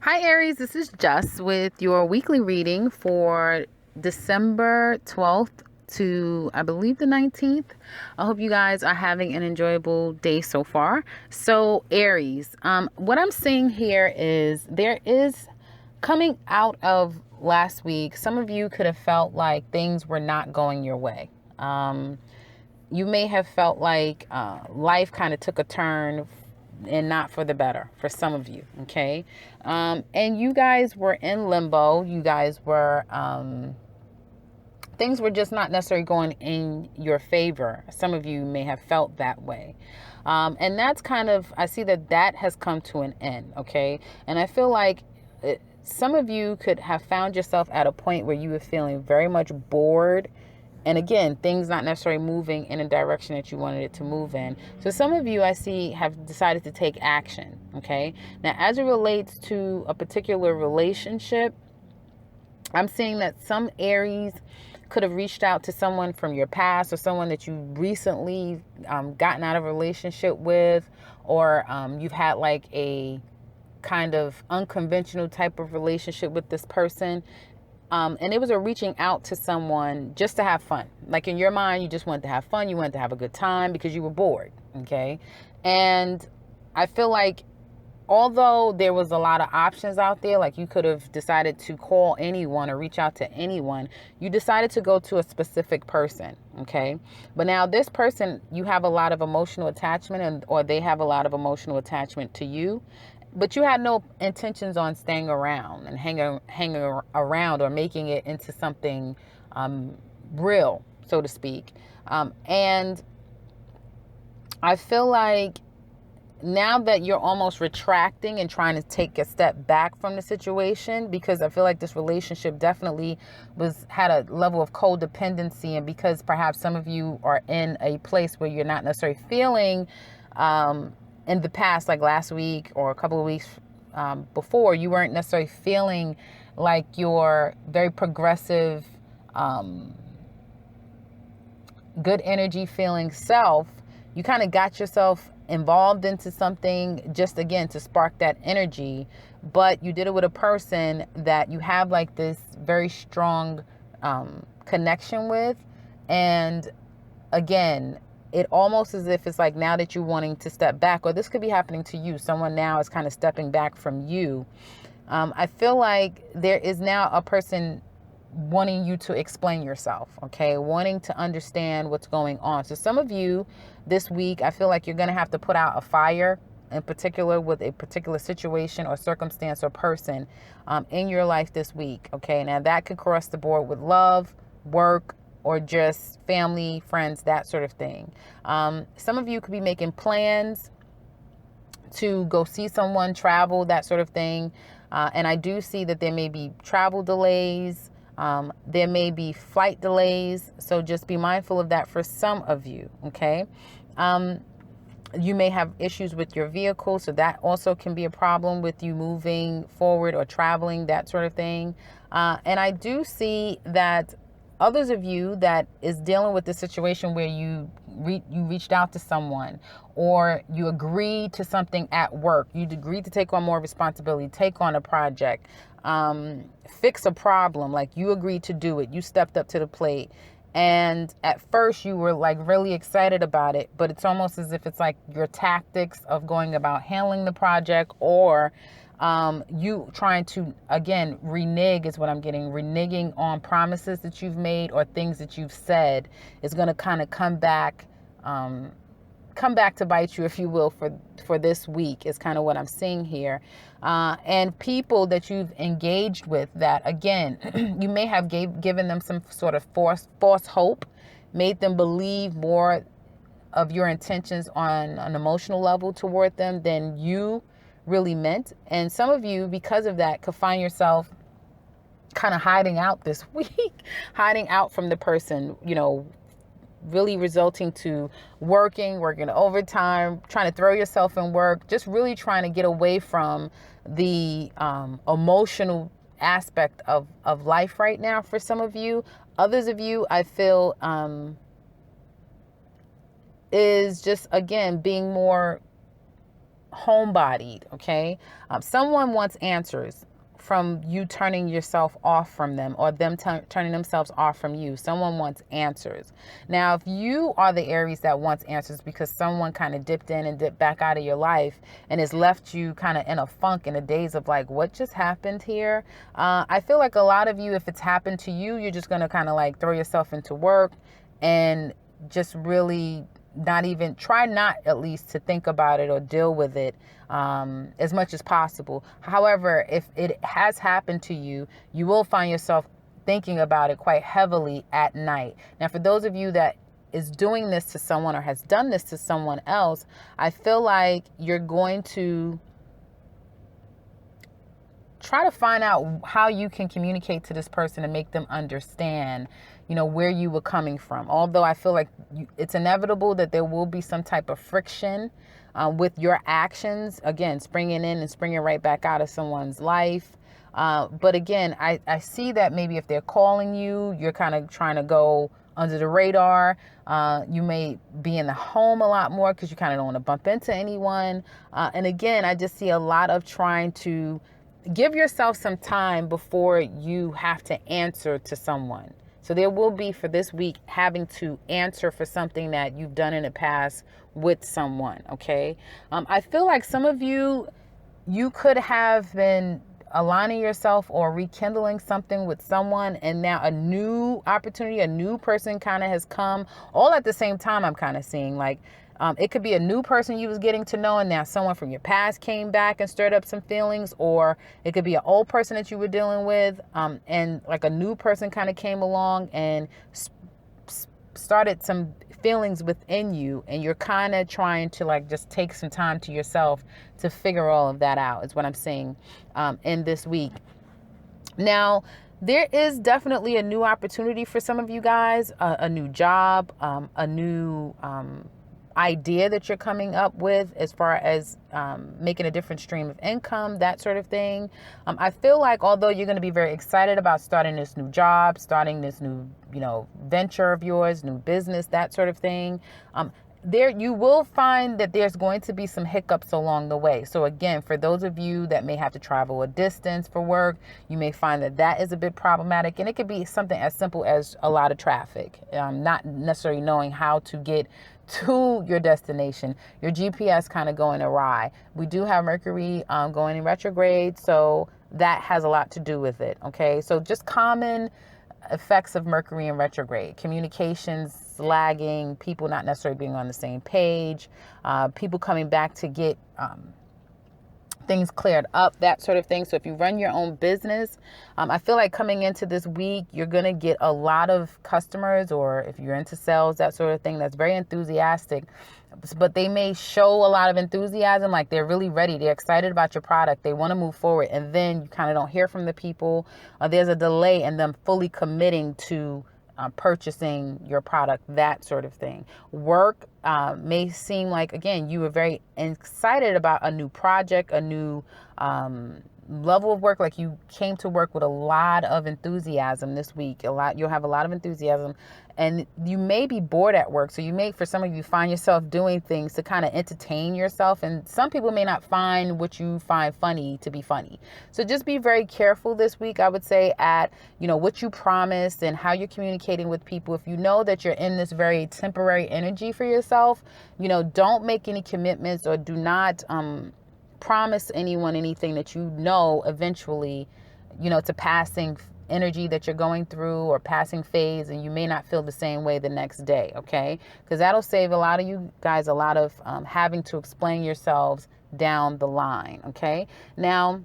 Hi, Aries. This is Jess with your weekly reading for December 12th to, I believe, the 19th. I hope you guys are having an enjoyable day so far. So, Aries, what I'm seeing here is there is coming out of last week, some of you could have felt like things were not going your way. You may have felt like life kind of took a turn and not for the better for some of you. Okay. And you guys were in limbo. You guys were, things were just not necessarily going in your favor. Some of you may have felt that way. And that's kind of, I see that has come to an end. Okay. And I feel like some of you could have found yourself at a point where you were feeling very much bored, and again, things not necessarily moving in a direction that you wanted it to move in. So some of you I see have decided to take action. Okay. Now, as it relates to a particular relationship, I'm seeing that some Aries could have reached out to someone from your past or someone that you recently gotten out of a relationship with, or you've had like a kind of unconventional type of relationship with this person. And it was a reaching out to someone just to have fun. Like in your mind, you just wanted to have fun. You wanted to have a good time because you were bored. Okay. And I feel like although there was a lot of options out there, like you could have decided to call anyone or reach out to anyone, you decided to go to a specific person. Okay. But now this person, you have a lot of emotional attachment, or they have a lot of emotional attachment to you. But you had no intentions on staying around and hanging around or making it into something real, so to speak. And I feel like now that you're almost retracting and trying to take a step back from the situation, because I feel like this relationship definitely had a level of codependency, and because perhaps some of you are in a place where you're not necessarily feeling in the past, like last week or a couple of weeks before, you weren't necessarily feeling like your very progressive, good energy feeling self. You kind of got yourself involved into something just again to spark that energy, but you did it with a person that you have like this very strong connection with. And again, it almost as if it's like now that you're wanting to step back, or this could be happening to you, someone now is kind of stepping back from you. I feel like there is now a person wanting you to explain yourself, okay? Wanting to understand what's going on. So some of you this week, I feel like you're going to have to put out a fire, in particular with a particular situation or circumstance or person in your life this week, okay? Now that could cross the board with love, work, or just family, friends, that sort of thing. Some of you could be making plans to go see someone, travel, that sort of thing. And I do see that there may be travel delays. There may be flight delays. So just be mindful of that for some of you. Okay. You may have issues with your vehicle. So that also can be a problem with you moving forward or traveling, that sort of thing. And I do see that others of you that is dealing with the situation where you reached out to someone, or you agreed to something at work. You agreed to take on more responsibility, take on a project, fix a problem. Like you agreed to do it. You stepped up to the plate. And at first you were like really excited about it, but it's almost as if it's like your tactics of going about handling the project, or you trying to, again, renege is what I'm getting. Reneging on promises that you've made or things that you've said is going to kind of come back to bite you, if you will, for this week is kind of what I'm seeing here. And people that you've engaged with that, again, you may have given them some sort of false hope, made them believe more of your intentions on an emotional level toward them than you really meant. And some of you, because of that, could find yourself kind of hiding out this week, hiding out from the person, really resulting to working overtime, trying to throw yourself in work, just really trying to get away from the emotional aspect of life right now for some of you. Others of you, I feel, is just, again, being more homebodied, okay? Someone wants answers from you turning yourself off from them, or them turning themselves off from you. Someone wants answers. Now, if you are the Aries that wants answers because someone kind of dipped in and dipped back out of your life and has left you kind of in a funk, in a daze of like, what just happened here? I feel like a lot of you, if it's happened to you, you're just going to kind of like throw yourself into work and just really not at least to think about it or deal with it as much as possible. However, if it has happened to you, you will find yourself thinking about it quite heavily at night. Now, for those of you that is doing this to someone or has done this to someone else, I feel like you're going to try to find out how you can communicate to this person and make them understand, where you were coming from. Although I feel like it's inevitable that there will be some type of friction with your actions, again, springing in and springing right back out of someone's life. But again, I see that maybe if they're calling you, you're kind of trying to go under the radar. You may be in the home a lot more because you kind of don't want to bump into anyone. And again, I just see a lot of trying to give yourself some time before you have to answer to someone. So there will be, for this week, having to answer for something that you've done in the past with someone, okay? I feel like some of you could have been aligning yourself or rekindling something with someone, and now a new opportunity, a new person kind of has come all at the same time. I'm kind of seeing like it could be a new person you was getting to know, and now someone from your past came back and stirred up some feelings, or it could be an old person that you were dealing with, and like a new person kind of came along and started some feelings within you, and you're kind of trying to like just take some time to yourself to figure all of that out, is what I'm seeing in this week. Now, there is definitely a new opportunity for some of you guys, a new job, a new idea that you're coming up with as far as making a different stream of income, that sort of thing. I feel like although you're going to be very excited about starting this new job, starting this new, venture of yours, new business, that sort of thing, there you will find that there's going to be some hiccups along the way. So again, for those of you that may have to travel a distance for work, you may find that that is a bit problematic, and it could be something as simple as a lot of traffic, not necessarily knowing how to get to your destination, your GPS kind of going awry. We do have Mercury going in retrograde, so that has a lot to do with it. Okay, so just common effects of Mercury in retrograde: communications lagging, people not necessarily being on the same page, people coming back to get things cleared up, that sort of thing. So if you run your own business, I feel like coming into this week, you're going to get a lot of customers, or if you're into sales, that sort of thing, that's very enthusiastic, but they may show a lot of enthusiasm, like they're really ready, they're excited about your product, they want to move forward, and then you kind of don't hear from the people, or there's a delay in them fully committing to purchasing your product, that sort of thing. Work may seem like, again, you were very excited about a new project, a new level of work, like you came to work with a lot of enthusiasm this week. You'll have a lot of enthusiasm, and you may be bored at work. So you may, for some of you, find yourself doing things to kind of entertain yourself, and some people may not find what you find funny to be funny. So just be very careful this week, I would say, at what you promised and how you're communicating with people. If you know that you're in this very temporary energy for yourself, don't make any commitments, or do not promise anyone anything that eventually, it's a passing energy that you're going through, or passing phase, and you may not feel the same way the next day, okay? Because that'll save a lot of you guys a lot of having to explain yourselves down the line, okay? Now,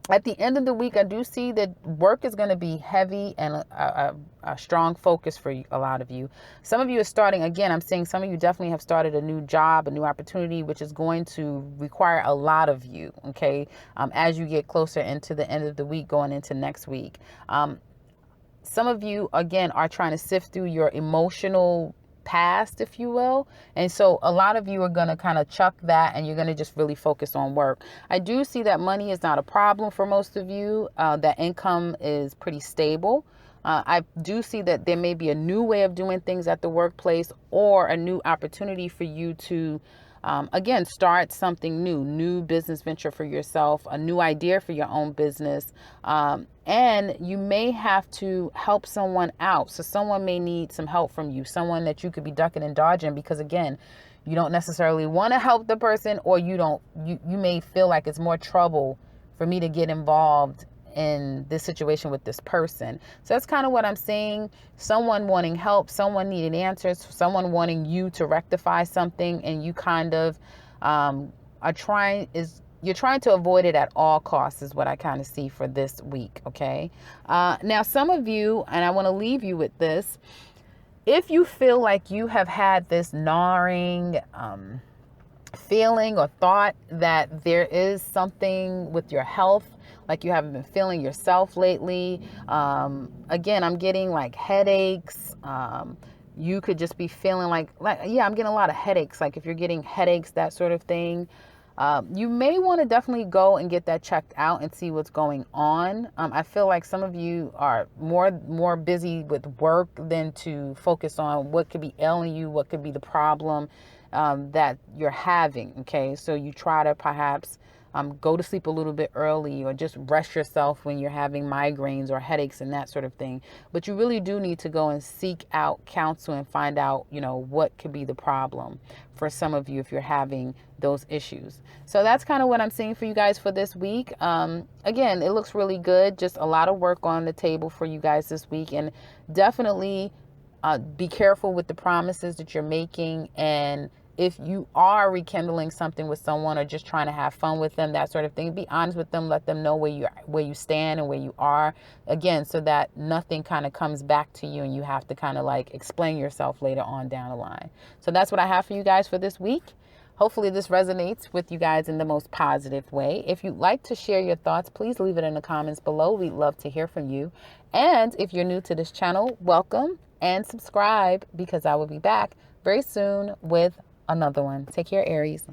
at the end of the week, I do see that work is going to be heavy and a strong focus for a lot of you. Some of you are starting, again, I'm saying some of you definitely have started a new job, a new opportunity, which is going to require a lot of you, okay, as you get closer into the end of the week, going into next week. Some of you, again, are trying to sift through your emotional past, if you will. And so a lot of you are going to kind of chuck that, and you're going to just really focus on work. I do see that money is not a problem for most of you. That income is pretty stable. I do see that there may be a new way of doing things at the workplace, or a new opportunity for you to Again, start something new business venture for yourself, a new idea for your own business. And you may have to help someone out. So someone may need some help from you, someone that you could be ducking and dodging, because again, you don't necessarily want to help the person, or you may feel like it's more trouble for me to get involved in this situation with this person. So that's kind of what I'm saying. Someone wanting help, someone needing answers, someone wanting you to rectify something, and you kind of you're trying to avoid it at all costs, is what I kind of see for this week. Okay. Now some of you, and I want to leave you with this, if you feel like you have had this gnawing feeling or thought that there is something with your health, like you haven't been feeling yourself lately. Again, I'm getting like headaches. You could just be feeling like, yeah, I'm getting a lot of headaches. Like if you're getting headaches, that sort of thing. You may want to definitely go and get that checked out and see what's going on. I feel like some of you are more busy with work than to focus on what could be ailing you, what could be the problem that you're having. Okay, so you try to perhaps go to sleep a little bit early, or just rest yourself when you're having migraines or headaches and that sort of thing. But you really do need to go and seek out counsel and find out, what could be the problem for some of you if you're having those issues. So that's kind of what I'm seeing for you guys for this week. Again, it looks really good. Just a lot of work on the table for you guys this week, and definitely be careful with the promises that you're making. And if you are rekindling something with someone or just trying to have fun with them, that sort of thing, be honest with them. Let them know where you stand and where you are. Again, so that nothing kind of comes back to you and you have to kind of like explain yourself later on down the line. So that's what I have for you guys for this week. Hopefully this resonates with you guys in the most positive way. If you'd like to share your thoughts, please leave it in the comments below. We'd love to hear from you. And if you're new to this channel, welcome and subscribe, because I will be back very soon with another one. Take care, Aries.